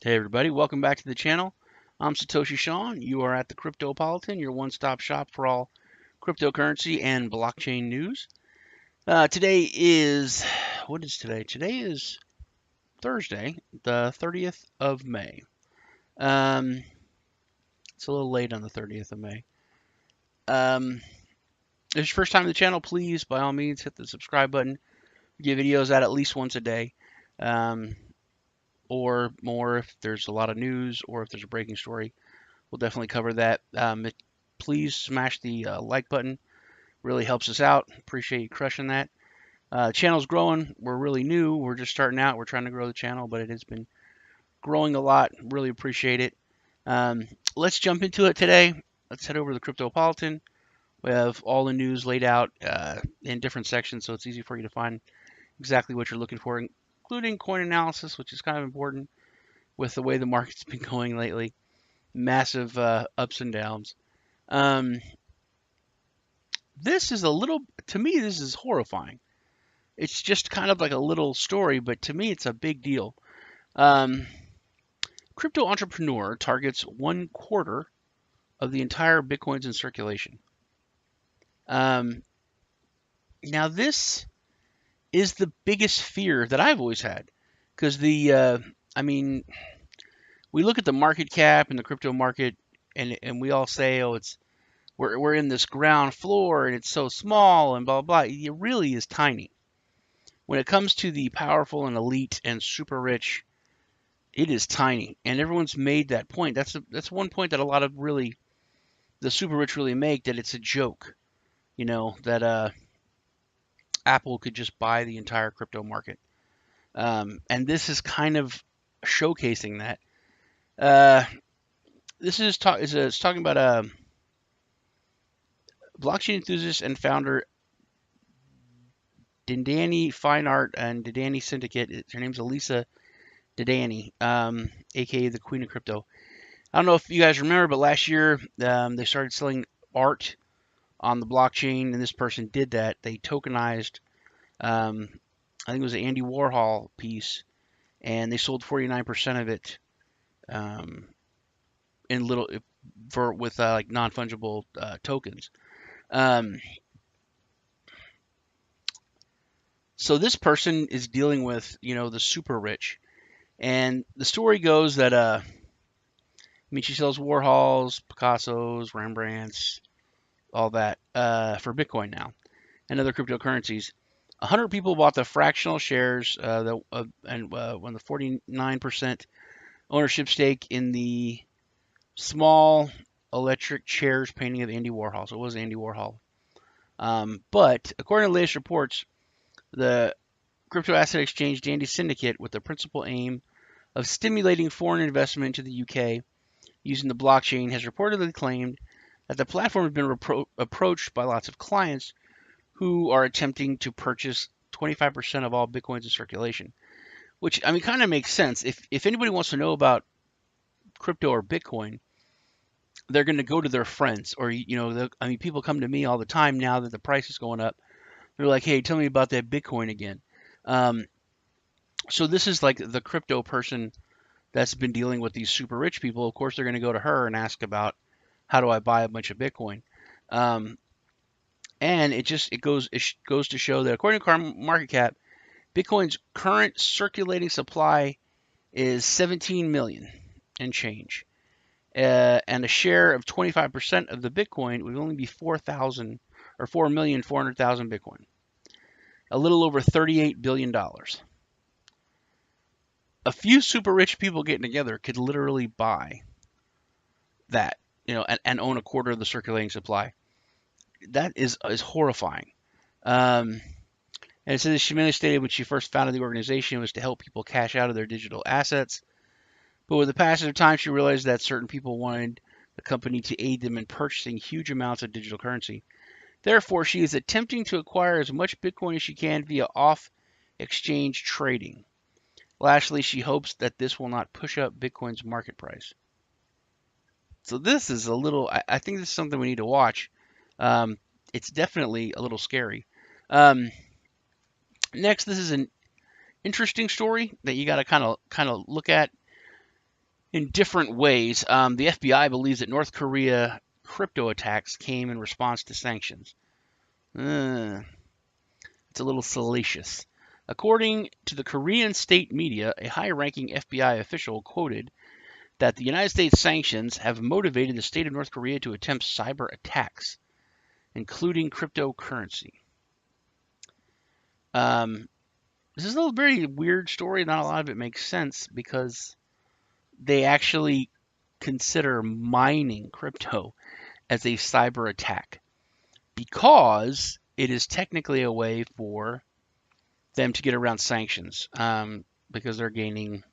Hey everybody, welcome back to the channel. I'm Satoshi Shawn. You are at the Cryptopolitan, your one-stop shop for all cryptocurrency and blockchain news. Today is, what is today? Today is Thursday, the 30th of May. It's a little late on the 30th of May. If it's your first time to the channel, please, by all means, hit the subscribe button. We get videos out at least once a day. Or more if there's a lot of news or if there's a breaking story. We'll definitely cover that. Please smash the like button. Really helps us out. Appreciate you crushing that. Channel's growing. We're really new. We're just starting out. We're trying to grow the channel, but it has been growing a lot. Really appreciate it. Let's jump into it today. Let's head over to the Cryptopolitan. We have all the news laid out in different sections, so it's easy for you to find exactly what you're looking for, including coin analysis, which is kind of important with the way the market's been going lately. Massive ups and downs. This is a little, to me, this is horrifying. It's just kind of like a little story, but to me, it's a big deal. Crypto entrepreneur targets 1/4 of the entire Bitcoins in circulation. Now, this is the biggest fear that I've always had, because we look at the market cap and the crypto market, and we all say, oh, we're in this ground floor and it's so small and blah blah blah. It really is tiny. When it comes to the powerful and elite and super rich, it is tiny, and everyone's made that point. That's one point that a lot of the super rich really make, that it's a joke, that Apple could just buy the entire crypto market, and this is kind of showcasing that. This is talking about blockchain enthusiast and founder Didani Fine Art and Didani Syndicate. Her name's Elisa Didani, aka the Queen of Crypto. I don't know if you guys remember, but last year they started selling art on the blockchain, and this person did that. They tokenized, I think it was an Andy Warhol piece, and they sold 49% of it with like non-fungible tokens. So this person is dealing with, the super rich. And the story goes that, she sells Warhols, Picassos, Rembrandts, all that for Bitcoin now and other cryptocurrencies. 100 people bought the fractional shares and won the 49% ownership stake in the small electric chairs painting of Andy Warhol. So it was Andy Warhol. But according to the latest reports, the crypto asset exchange Dandy Syndicate, with the principal aim of stimulating foreign investment into the UK using the blockchain, has reportedly claimed that the platform has been approached by lots of clients who are attempting to purchase 25% of all Bitcoins in circulation, which, kind of makes sense. If anybody wants to know about crypto or Bitcoin, they're going to go to their friends, or, people come to me all the time now that the price is going up. They're like, hey, tell me about that Bitcoin again. So this is like the crypto person that's been dealing with these super rich people. Of course, they're going to go to her and ask about, how do I buy a bunch of Bitcoin? And it goes to show that according to market cap, Bitcoin's current circulating supply is 17 million and change. And a share of 25% of the Bitcoin would only be 4,000 or 4,400,000 Bitcoin. A little over $38 billion. A few super rich people getting together could literally buy that, and own 1/4 of the circulating supply. That is horrifying. And it says she mainly stated when she first founded the organization was to help people cash out of their digital assets. But with the passage of time, she realized that certain people wanted the company to aid them in purchasing huge amounts of digital currency. Therefore, she is attempting to acquire as much Bitcoin as she can via off-exchange trading. Lastly, she hopes that this will not push up Bitcoin's market price. So this is I think this is something we need to watch. It's definitely a little scary. Next, this is an interesting story that you got to kind of look at. in different ways. The FBI believes that North Korea crypto attacks came in response to sanctions. It's a little salacious. According to the Korean state media, a high-ranking FBI official quoted that the United States sanctions have motivated the state of North Korea to attempt cyber attacks, including cryptocurrency. This is a very weird story. Not a lot of it makes sense because they actually consider mining crypto as a cyber attack because it is technically a way for them to get around sanctions because they're gaining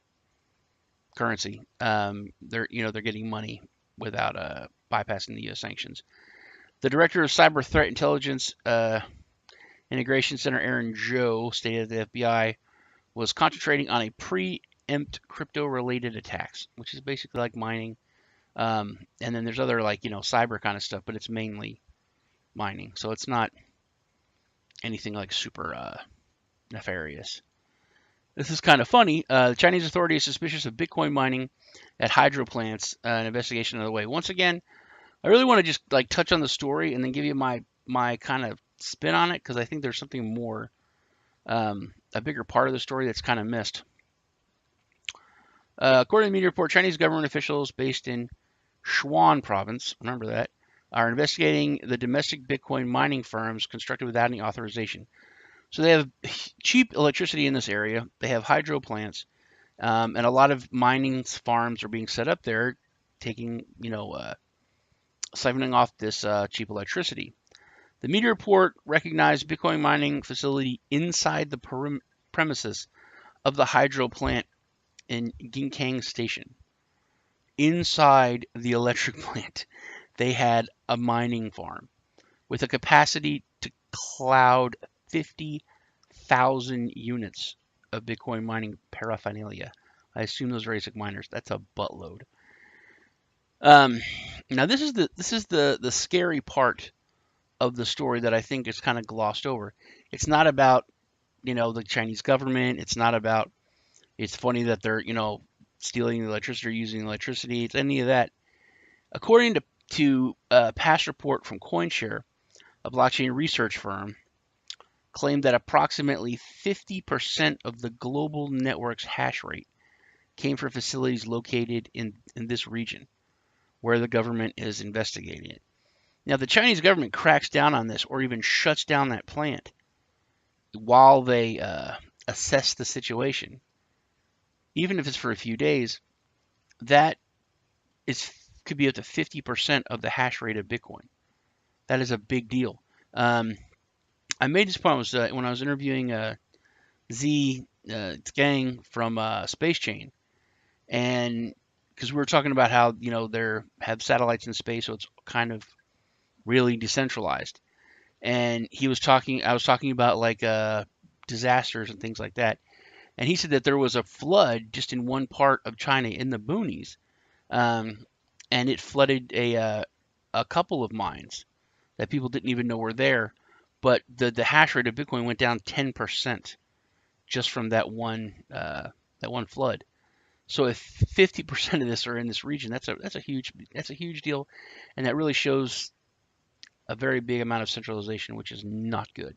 currency. They're getting money without bypassing the U.S. sanctions. The director of Cyber Threat Intelligence Integration Center, Aaron Joe, stated that the FBI was concentrating on a preempt crypto-related attacks, which is basically like mining. And then there's other cyber kind of stuff, but it's mainly mining. So it's not anything like super nefarious. This is kind of funny. The Chinese authority is suspicious of Bitcoin mining at hydro plants. An investigation underway. Once again, I really want to just touch on the story and then give you my kind of spin on it because I think there's something more, a bigger part of the story that's kind of missed. According to the media report, Chinese government officials based in Sichuan province, remember that, are investigating the domestic Bitcoin mining firms constructed without any authorization. So they have cheap electricity in this area. They have hydro plants, and a lot of mining farms are being set up there, taking, siphoning off this cheap electricity. The media report recognized Bitcoin mining facility inside the premises of the hydro plant in Ginkang Station. Inside the electric plant, they had a mining farm with a capacity to cloud 50,000 units of Bitcoin mining paraphernalia. I assume those are ASIC miners. That's a buttload. Now this is the scary part of the story that I think is kind of glossed over. It's not about the Chinese government. It's not about it's funny that they're stealing the electricity or using electricity. It's any of that. According to a past report from CoinShare, a blockchain research firm, claimed that approximately 50% of the global network's hash rate came from facilities located in this region where the government is investigating it. Now, the Chinese government cracks down on this or even shuts down that plant while they assess the situation. Even if it's for a few days, that could be up to 50% of the hash rate of Bitcoin. That is a big deal. I made this point when I was interviewing Z Gang from Space Chain, and because we were talking about how they have satellites in space, so it's kind of really decentralized. And I was talking about disasters and things like that. And he said that there was a flood just in one part of China in the boonies, and it flooded a couple of mines that people didn't even know were there. But the hash rate of Bitcoin went down 10% just from that one flood. So if 50% of this are in this region, that's a huge deal, and that really shows a very big amount of centralization, which is not good.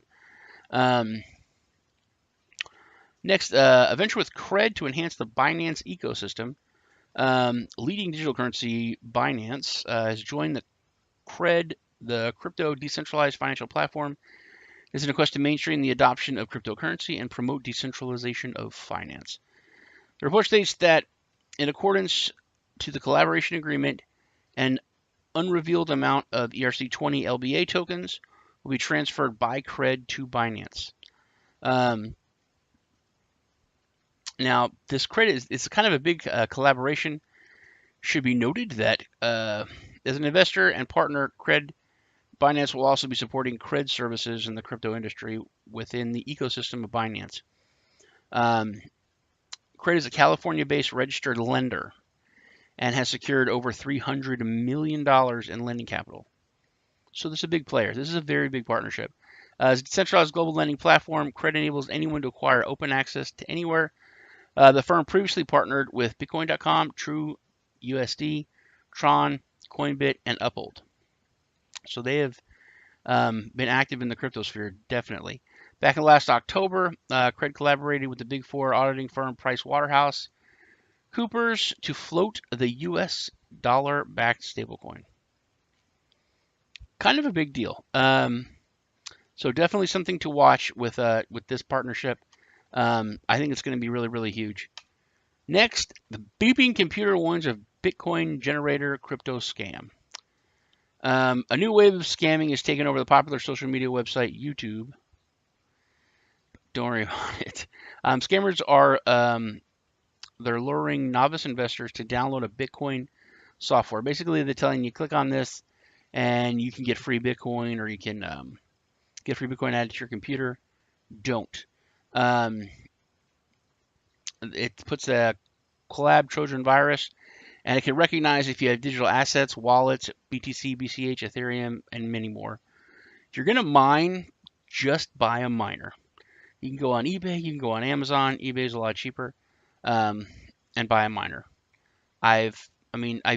Next, a venture with Cred to enhance the Binance ecosystem. Leading digital currency Binance has joined the Cred, the crypto decentralized financial platform. This is in a quest to mainstream the adoption of cryptocurrency and promote decentralization of finance. The report states that in accordance to the collaboration agreement, an unrevealed amount of ERC20 LBA tokens will be transferred by Cred to Binance. Now, this Cred is kind of a big collaboration. Should be noted that as an investor and partner, Cred Binance will also be supporting Cred services in the crypto industry within the ecosystem of Binance. Cred is a California-based registered lender and has secured over $300 million in lending capital. So this is a big player. This is a very big partnership. As a decentralized global lending platform, Cred enables anyone to acquire open access to anywhere. The firm previously partnered with Bitcoin.com, True USD, Tron, Coinbit, and Uphold. So they have been active in the crypto sphere, definitely. Back in last October, Cred collaborated with the Big Four auditing firm PricewaterhouseCoopers to float the US dollar-backed stablecoin. Kind of a big deal. So definitely something to watch with this partnership. I think it's going to be really, really huge. Next, the beeping computer warns of Bitcoin generator crypto scam. A new wave of scamming has taken over the popular social media website YouTube. Don't worry about it. Scammers are they're luring novice investors to download a Bitcoin software. Basically, they're telling you click on this and you can get free Bitcoin, or you can get free Bitcoin added to your computer. Don't. It puts a collab Trojan virus, and it can recognize if you have digital assets, wallets, BTC, BCH, Ethereum, and many more. If you're going to mine, just buy a miner. You can go on eBay, you can go on Amazon. eBay is a lot cheaper, and buy a miner. I've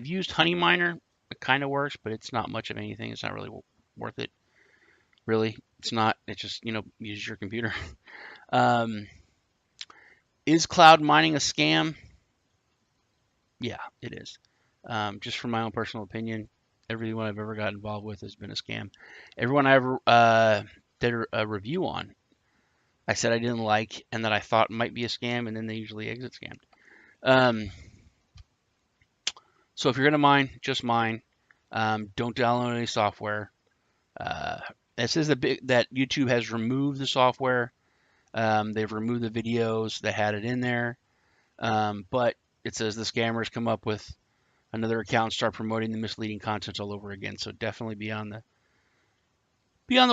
used Honey Miner. It kind of works, but it's not much of anything. It's not really worth it. Really, it's not. It just uses your computer. Is cloud mining a scam? Yeah, it is. Just from my own personal opinion, everyone I've ever got involved with has been a scam. Everyone I ever did a review on, I said I didn't like and that I thought might be a scam, and then they usually exit scammed. So if you're gonna mine, just mine. Don't download any software. It says that YouTube has removed the software. They've removed the videos that had it in there, but it says the scammers come up with another account and start promoting the misleading content all over again. So definitely be on the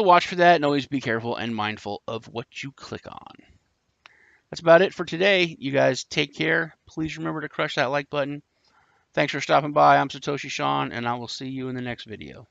watch for that, and always be careful and mindful of what you click on. That's about it for today. You guys take care. Please remember to crush that like button. Thanks for stopping by. I'm Satoshi Sean, and I will see you in the next video.